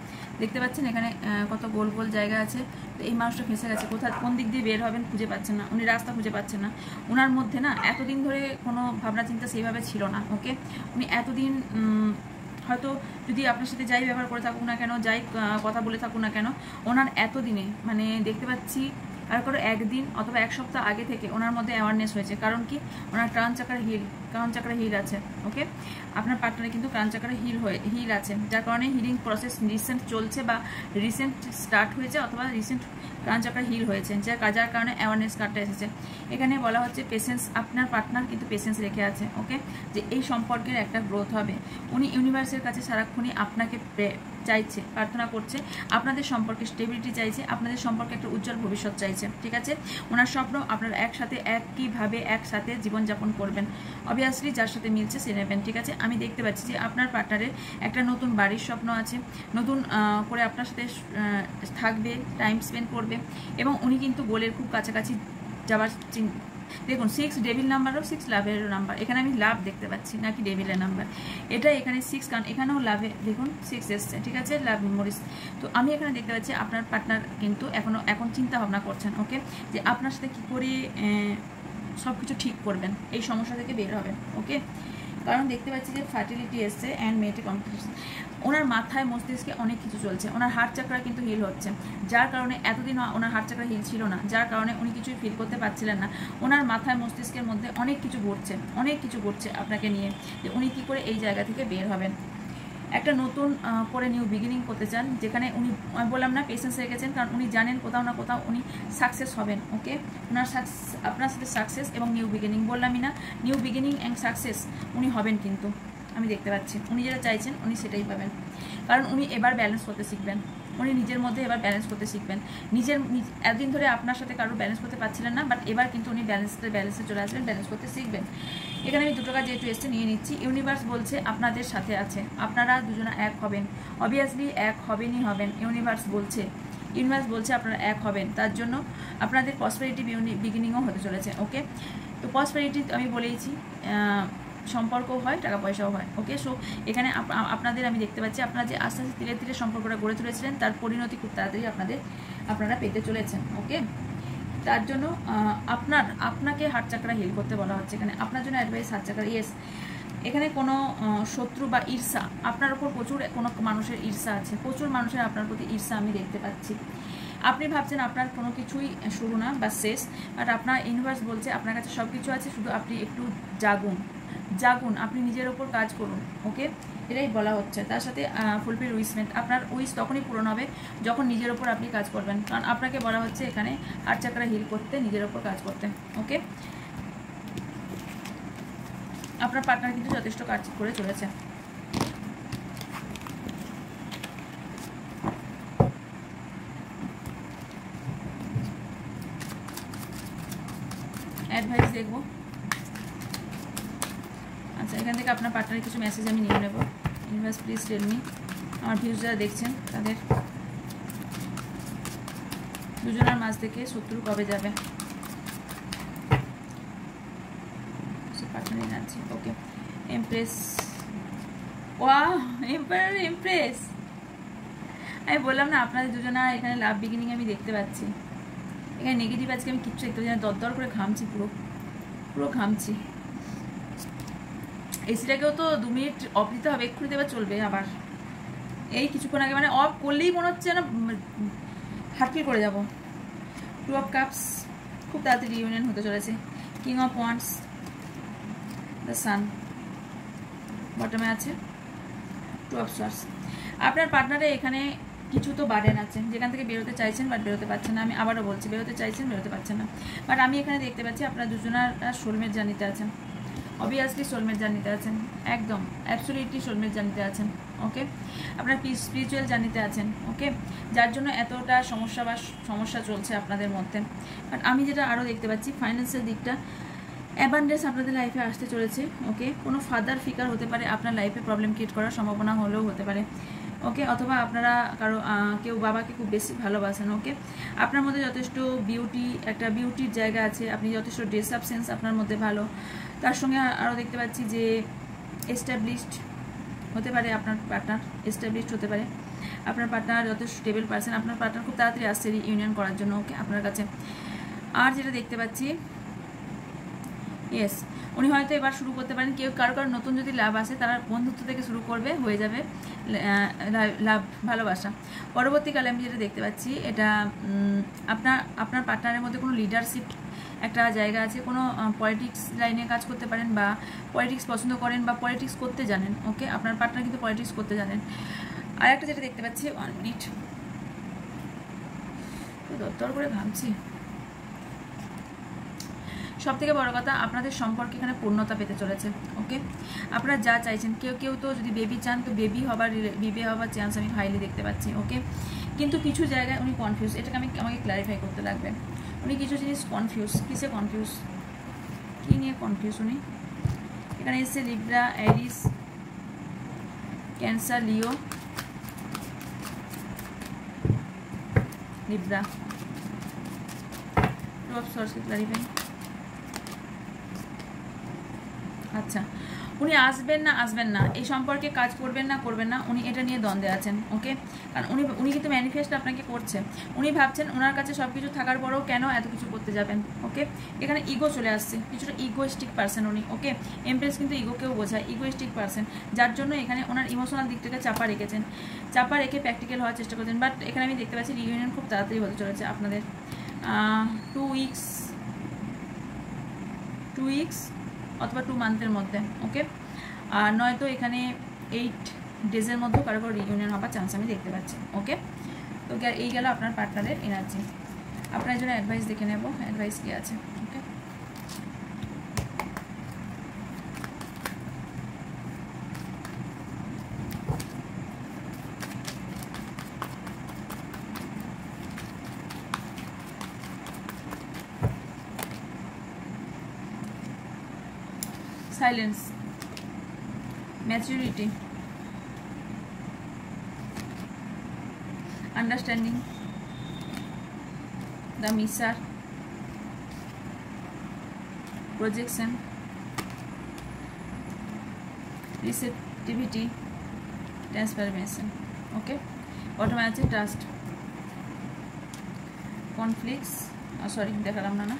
দেখতে পাচ্ছেন এখানে কত গোল গোল জায়গা আছে, তো এই মানুষটা ফেসে গেছে, কোন দিক দিয়ে বের হবেন খুঁজে পাচ্ছেন না, উনি রাস্তা খুঁজে পাচ্ছেন না। ওনার মধ্যে না এতদিন ধরে কোনো ভাবনা চিন্তা সেইভাবে ছিল না। ওকে, উনি এতদিন হয়তো যদি আপনার সাথে যাই ব্যবহার করে থাকুক না কেন, যাই কথা বলে থাকুক না কেন, ওনার এতদিনে মানে দেখতে পাচ্ছি আর কারো একদিন অথবা এক সপ্তাহ আগে থেকে ওনার মধ্যে অ্যাওয়ারনেস হয়েছে। কারণ কি, ওনার ক্রাউন চাকরা হিল আছে। ওকে, আপনার পার্টনারে কিন্তু ক্রাউন চাকরা হিল আছে, যার কারণে হিলিং প্রসেস রিসেন্ট চলছে বা রিসেন্ট স্টার্ট হয়েছে অথবা রিসেন্ট ক্রাউন চাকরা হিল হয়েছে, যার কারণে অ্যাওয়ারনেস কার্ডটা এসেছে। এখানে বলা হচ্ছে পেশেন্স, আপনার পার্টনার কিন্তু পেশেন্স রেখে আছে। ওকে, যে এই সম্পর্কের একটা গ্রোথ হবে, উনি ইউনিভার্সের কাছে সারাক্ষণই আপনাকে চাইছে, প্রার্থনা করছে, আপনাদের সম্পর্কে স্টেবিলিটি চাইছে, আপনাদের সম্পর্কে একটা উজ্জ্বল ভবিষ্যৎ চাইছে। ঠিক আছে, ওনার স্বপ্ন আপনারা একসাথে একইভাবে একসাথে জীবনযাপন করবেন, অবভিয়াসলি যার সাথে মিলছে সে নেবেন। ঠিক আছে, আমি দেখতে পাচ্ছি যে আপনার পার্টনারের একটা নতুন বাড়ির স্বপ্ন আছে, নতুন করে আপনার সাথে থাকবে, টাইম স্পেন্ড করবে, এবং উনি কিন্তু গোলের খুব কাছাকাছি যাওয়ার দেখুন 6 ডেভিল নাম্বারও 6 লাভেরও নাম্বার, এখানে আমি লাভ দেখতে পাচ্ছি নাকি ডেভিলের নাম্বার, এটা এখানে 6, কারণ এখানেও লাভে দেখুন 6 এসছে। ঠিক আছে, লাভ মেমোরিজ। তো আমি এখানে দেখতে পাচ্ছি আপনার পার্টনার কিন্তু এখন চিন্তা ভাবনা করছেন। ওকে, যে আপনার সাথে কী করে সব কিছু ঠিক করবেন, এই সমস্যা থেকে বের হবেন। ওকে, কারণ দেখতে পাচ্ছি যে ফার্টিলিটি এসছে অ্যান্ড মেয়েটে কমপ্লিকেশন, ওনার মাথায় মস্তিষ্কে অনেক কিছু চলছে, ওনার হার্ট চাকরা কিন্তু হিল হচ্ছে, যার কারণে এতদিন ওনার হার্ট চাকরা হিল ছিল না, যার কারণে উনি কিছুই ফিল করতে পারছিলেন না। ওনার মাথায় মস্তিষ্কের মধ্যে অনেক কিছু ঘটছে আপনাকে নিয়ে, যে উনি কী করে এই জায়গা থেকে বের হবেন, একটা নতুন করে নিউ বিগিনিং করতে চান, যেখানে উনি বললাম না পেশেন্স রেখেছেন, কারণ উনি জানেন কোথাও না কোথাও উনি সাকসেস হবেন। ওকে, ওনার আপনার সাথে সাকসেস এবং নিউ বিগিনিং, বললামই না নিউ বিগিনিং অ্যান্ড সাকসেস উনি হবেন, কিন্তু আমি দেখতে পাচ্ছি উনি যেটা চাইছেন উনি সেটাই পাবেন, কারণ উনি এবার ব্যালেন্স করতে শিখবেন, উনি নিজের মধ্যে এবার ব্যালেন্স করতে শিখবেন। এতদিন ধরে আপনার সাথে কারো ব্যালেন্স করতে পারছিলেন না, বাট এবার কিন্তু উনি ব্যালেন্সে চলে আসবেন, ব্যালেন্স করতে শিখবেন। এখানে আমি দুটো কাজ যেহেতু এসছে নিয়ে নিচ্ছি। ইউনিভার্স বলছে আপনাদের সাথে আছে, আপনারা দুজনা এক হবেন, অবভিয়াসলি এক হবেন। ইউনিভার্স বলছে আপনারা এক হবেন, তার জন্য আপনাদের প্রসপেরিটি বিগিনিংও হতে চলেছে। ওকে, তো প্রসপেরিটি আমি বলেইছি, সম্পর্কও হয়, টাকা পয়সাও হয়। ওকে, সো এখানে আপনাদের আমি দেখতে পাচ্ছি আপনারা যে আস্তে আস্তে ধীরে ধীরে সম্পর্কটা গড়ে তুলেছিলেন, তার পরিণতি খুব তাড়াতাড়ি আপনারা পেতে চলেছেন। ওকে, তার জন্য আপনাকে হার্ট চাকরা হিল করতে বলা হচ্ছে। এখানে আপনার জন্য অ্যাডভাইস হার্ট চাকরা। ইয়েস, এখানে কোনো শত্রু বা ঈর্ষা, আপনার ওপর প্রচুর কোনো মানুষের ঈর্ষা আছে, প্রচুর মানুষের আপনার প্রতি ঈর্ষা আমি দেখতে পাচ্ছি। আপনি ভাবছেন আপনার কোনো কিছুই শুরু না বা শেষ, বাট আপনার ইউনিভার্স বলছে আপনার কাছে সব কিছু আছে, শুধু আপনি একটু জাগুন, জাগুন, আপনি নিজের ওপর কাজ করুন, ওকে, এটাই বলা হচ্ছে। তার সাথে ফুলফিল উইশমেন্ট, আপনার উইশ তখনই পূরণ হবে যখন নিজের ওপর আপনি কাজ করবেন, কারণ আপনাকে বলা হচ্ছে এখানে হার্ট চাকরা হিল করতে, নিজের ওপর কাজ করতে, ওকে। আপনার পার্টনার কিন্তু যথেষ্ট কাজ করে চলেছে। অ্যাডভাইস দেখবো। আচ্ছা, এখান থেকে আপনার পার্টনারের কিছু মেসেজ আমি নিয়ে নেব। ইউনিভার্স প্লিজ টেল মি, আমার ভিউজ যারা দেখছেন তাদের দুজনের মাঝ থেকে শত্রু কবে যাবে? Partner energy, okay. Empress, wow, empire, empress. আমি বললাম না আপনাদের দুজনা এখানে লাভ বিগিনিং আমি দেখতে পাচ্ছি। এখানে নেগেটিভ আজকে আমি কিচ্ছু দেখতে পাচ্ছি না, দরদর করে ঘামছি, পুরো পুরো ঘামছি। এসিটাকেও তো 2 মিনিট অফ দিতে হবে, এক্ষুনি দেওয়া চলবে আবার। এই কিছুক্ষণ আগে মানে অফ করলেই মনে হচ্ছে না হাটফিল করে যাব। 2 অফ কাপস, খুব তাড়াতাড়ি ইউনিয়ন হতে চলেছে। King of wands, the sun, বটমে আছে 2 অফ সোয়ার্ডস। আপনার পার্টনারে এখানে কিছু তো বার্ডেন আছে, যেখান থেকে বেরোতে চাইছেন বাট বেরোতে পারছেন না। আমি আবারও বলছি, বেরোতে চাইছেন বেরোতে পারছেন না, বাট আমি এখানে দেখতে পাচ্ছি আপনার দুজনের সোলমেট জার্নিতে আছেন। অবভিয়াসলি সোলমেট জার্নিতে আছেন, একদম অ্যাবসলিউটলি সোলমেট জার্নিতে আছেন, ওকে। আপনার স্পিরিচুয়াল জার্নিতে আছেন, ওকে, যার জন্য এতটা সমস্যা চলছে আপনাদের মধ্যে। বাট আমি যেটা আরও দেখতে পাচ্ছি, ফাইন্যান্সের দিকটা অ্যাবান্ডেন্স আপনাদের লাইফে আসতে চলেছে, ওকে। কোনো ফাদার ফিগার হতে পারে আপনার লাইফে প্রবলেম ক্রিয়েট করার সম্ভাবনা হলেও হতে পারে, ওকে। অথবা আপনারা কেউ বাবাকে খুব বেশি ভালোবাসেন, ওকে। আপনার মধ্যে যথেষ্ট বিউটি, একটা বিউটির জায়গা আছে, আপনি যথেষ্ট ড্রেস আপ সেন্স আপনার মধ্যে ভালো। তার সঙ্গে আরও দেখতে পাচ্ছি যে এস্টাবলিশড হতে পারে আপনার পার্টনার, এস্টাবলিশড হতে পারে আপনার পার্টনার, যথেষ্ট স্টেবল পারসন। আপনার পার্টনার খুব তাড়াতাড়ি আসছে ইউনিয়ন করার জন্য, ওকে, আপনার কাছে। আর যেটা দেখতে পাচ্ছি, ইয়েস, উনি হয়তো এবার শুরু করতে পারেন। কেউ কারো নতুন যদি লাভ আসে তারা বন্ধুত্ব থেকে শুরু করবে, হয়ে যাবে লাভ, ভালোবাসা। পরবর্তীকালে আমি যেটা দেখতে পাচ্ছি, এটা আপনার পার্টনারের মধ্যে কোনো লিডারশিপ একটা জায়গা আছে, কোনো পলিটিক্স লাইনে কাজ করতে পারেন বা পলিটিক্স পছন্দ করেন বা পলিটিক্স করতে জানেন, ওকে। আপনার পার্টনার কিন্তু পলিটিক্স করতে জানেন। আর একটা যেটা দেখতে পাচ্ছি, 1 মিনিট, দরদর করে ভাবছি। সব থেকে বড় কথা, আপনাদের সম্পর্কে এখানে পূর্ণতা পেতে চলেছে, ওকে। আপনারা যা চাইছেন, কেউ তো যদি বেবি চান তো বিয়ে হবার চান্স আমি হাইলি দেখতে পাচ্ছি, ওকে। কিন্তু কিছু জায়গায় উনি কনফিউজ, এটাকে আমাকে ক্লারিফাই করতে লাগবে। উনি কিছু জিনিস কনফিউজ, কিসে কনফিউজ, কী নিয়ে কনফিউজ উনি? এখানে এসছে Libra, Aries, Cancer, Leo, Libra, 2 of swords clarify. আচ্ছা, উনি আসবেন না এই সম্পর্কে, কাজ করবেন না, উনি এটা নিয়ে দ্বন্দ্বে আছেন, ওকে। কারণ উনি কিন্তু ম্যানিফেস্ট আপনাকে করছে। উনি ভাবছেন ওনার কাছে সব কিছু থাকার পরেও কেন এত কিছু করতে যাবেন, ওকে। এখানে ইগো চলে আসছে, কিছুটা ইগোইস্টিক পার্সন উনি, ওকে। এমপ্রেস কিন্তু ইগোকেও বোঝায়, ইগোইস্টিক পার্সন, যার জন্য এখানে ওনার ইমোশনাল দিকটাকে চাপা রেখে প্র্যাকটিক্যাল হওয়ার চেষ্টা করছেন। বাট এখানে আমি দেখতে পাচ্ছি রিইউনিয়ন খুব তাড়াতাড়ি হতে চলেছে আপনাদের, 2 উইকস অথবা 2 মান্থের মধ্যে, ওকে। আর নয়তো এখানে 8 ডেজের মধ্যে কারো রিইউনিয়ন হওয়ার চান্স আমি দেখতে পাচ্ছি, ওকে। তো এই গেল আপনার পার্টনারের এনার্জি। আপনার জন্য অ্যাডভাইস দেখে নেব, অ্যাডভাইস কি আছে, ওকে। Silence, maturity, understanding, the Missar, projection, receptivity, transformation, okay. Bottom আছে trust, conflicts, sorry দেখালাম না,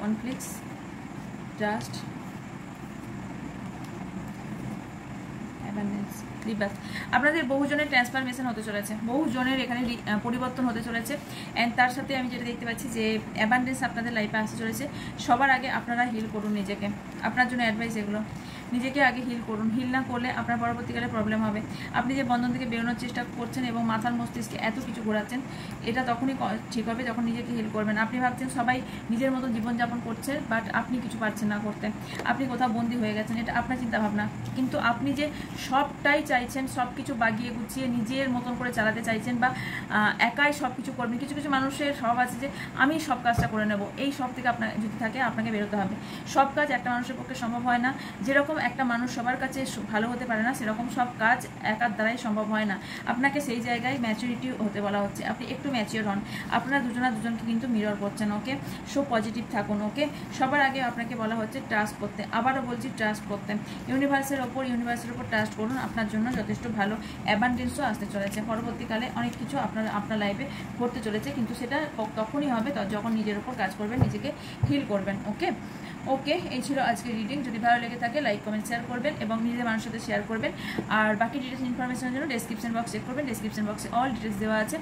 conflicts, trust, আপনাদের বহুজনের ট্রান্সফরমেশন হতে চলেছে, বহুজনের এখানে পরিবর্তন হতে চলেছে। অ্যান্ড তার সাথে আমি যেটা দেখতে পাচ্ছি যে অ্যাবান্ডেন্স আপনাদের লাইফে আসতে চলেছে। সবার আগে আপনারা হিল করুন নিজেকে, আপনার জন্য অ্যাডভাইস এগুলো। নিজেকে আগে হিল করুন। হিল না করলে আপনার পরবর্তীকালে প্রবলেম হবে। আপনি যে বন্ধন থেকে বেরোনোর চেষ্টা করছেন এবং মাথার মস্তিষ্কে এত কিছু ঘোরাচ্ছেন, এটা তখনই ঠিক হবে যখন নিজেকে হিল করবেন। আপনি ভাবছেন সবাই নিজের মতো জীবনযাপন করছে, বাট আপনি কিছু পারছেন না করতে, আপনি কোথাও বন্দী হয়ে গেছেন, এটা আপনার চিন্তাভাবনা। কিন্তু আপনি যে সবটাই চাইছেন, সব কিছু বাগিয়ে গুছিয়ে নিজের মতন করে চালাতে চাইছেন, বা একাই সব কিছু করবেন। কিছু কিছু মানুষের স্বভাব আছে যে আমি সব কাজটা করে নেব, এই সব থেকে আপনার যদি থাকে আপনাকে বেরোতে হবে। সব কাজ একটা মানুষের পক্ষে সম্ভব হয় না। যেরকম একটা মানুষ সবার কাছে ভালো হতে পারে না, সেরকম সব কাজ একার দ্বারাই সম্ভব হয় না। আপনাকে সেই জায়গায় ম্যাচুরিটি হতে বলা হচ্ছে। আপনি একটু ম্যাচিওর হন। আপনারা দুজনকে কিন্তু মিরর করছেন। ওকে, সো পজিটিভ থাকুন। ওকে, সবার আগে আপনাকে বলা হচ্ছে ট্রাস্ট করতে। আবারও বলছি, ট্রাস্ট করতে। ইউনিভার্সের ওপর ট্রাস্ট করুন। আপনার জন্য যথেষ্ট ভালো অ্যাবান্ডেন্সও আসতে চলেছে। পরবর্তীকালে অনেক কিছু আপনার লাইফে ঘটতে চলেছে, কিন্তু সেটা তখনই হবে যখন নিজের ওপর কাজ করবেন, নিজেকে হিল করবেন। ওকে, এই ছিল আজকের রিডিং। যদি ভালো লেগে থাকে লাইক, কমেন্ট, শেয়ার করবেন এবং নিজের মানুষের সাথে শেয়ার করবেন। আর বাকি ডিটেলস ইনফরমেশনের জন্য ডেসক্রিপশন বক্স চেক করবেন। ডেসক্রিপশন বক্সে অল ডিটেলস দেওয়া আছে।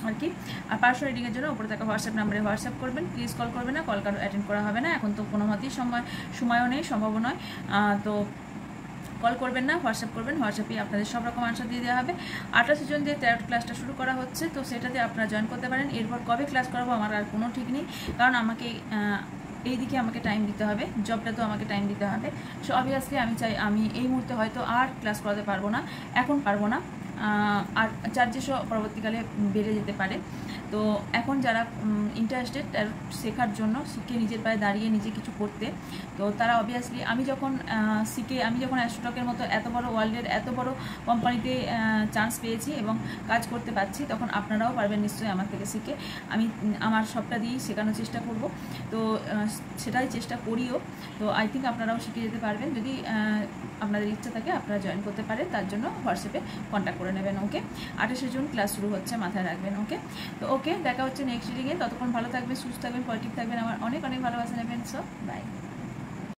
আর কি পার্সোনাল রিডিংয়ের জন্য উপরে থাকা হোয়াটসঅ্যাপ নাম্বারে হোয়াটসঅ্যাপ করবেন। প্লিজ কল করবেন না, কল কারো অ্যাটেন্ড করা হবে না। এখন তো কোনো মতেই সময়ও নেই, সম্ভবও নয়। তো কল করবেন না, হোয়াটসঅ্যাপ করবেন। হোয়াটসঅ্যাপে আপনাদের সব রকম আনসার দিয়ে দেওয়া হবে। 28 জন দিয়ে ট্যারট ক্লাসটা শুরু করা হচ্ছে, তো সেটাতে আপনারা জয়েন করতে পারেন। এরপর কবে ক্লাস করাবো আমার আর কোনো ঠিক নেই, কারণ আমাকে এইদিকে আমাকে টাইম দিতে হবে, জবটা তো আমাকে টাইম দিতে হবে। সো অবভিয়াসলি আমি এই মুহূর্তে হয়তো আর ক্লাস করাতে পারবো না, এখন পারবো না। আর চার্জেসও পরবর্তীকালে বেড়ে যেতে পারে। তো এখন যারা ইন্টারেস্টেড শেখার জন্য, শিখে নিজের পায়ে দাঁড়িয়ে নিজে কিছু করতে, তো তারা অবভিয়াসলি আমি যখন অ্যাস্ট্রোটকের মতো এত বড় ওয়ার্ল্ডের এত বড় কোম্পানিতে চান্স পেয়েছি এবং কাজ করতে পারছি, তখন আপনারাও পারবেন নিশ্চয়ই আমার থেকে শিখে। আমি আমার সবটা দিয়েই শেখানোর চেষ্টা করব, তো সেটাই চেষ্টা করিও। তো আই থিঙ্ক আপনারাও শিখে যেতে পারবেন। যদি আপনাদের ইচ্ছা থাকে আপনারা জয়েন করতে পারেন, তার জন্য হোয়াটসঅ্যাপে কন্ট্যাক্ট করে নেবেন। ওকে, 28 জুন ক্লাস শুরু হচ্ছে, মাথায় রাখবেন। ওকে, দেখা হচ্ছে নেক্সট রিডিংয়ে। ততক্ষণ ভালো থাকবেন, সুস্থ থাকবেন, পজিটিভ থাকবেন। আমার অনেক ভালোবাসা নেবেন। So by.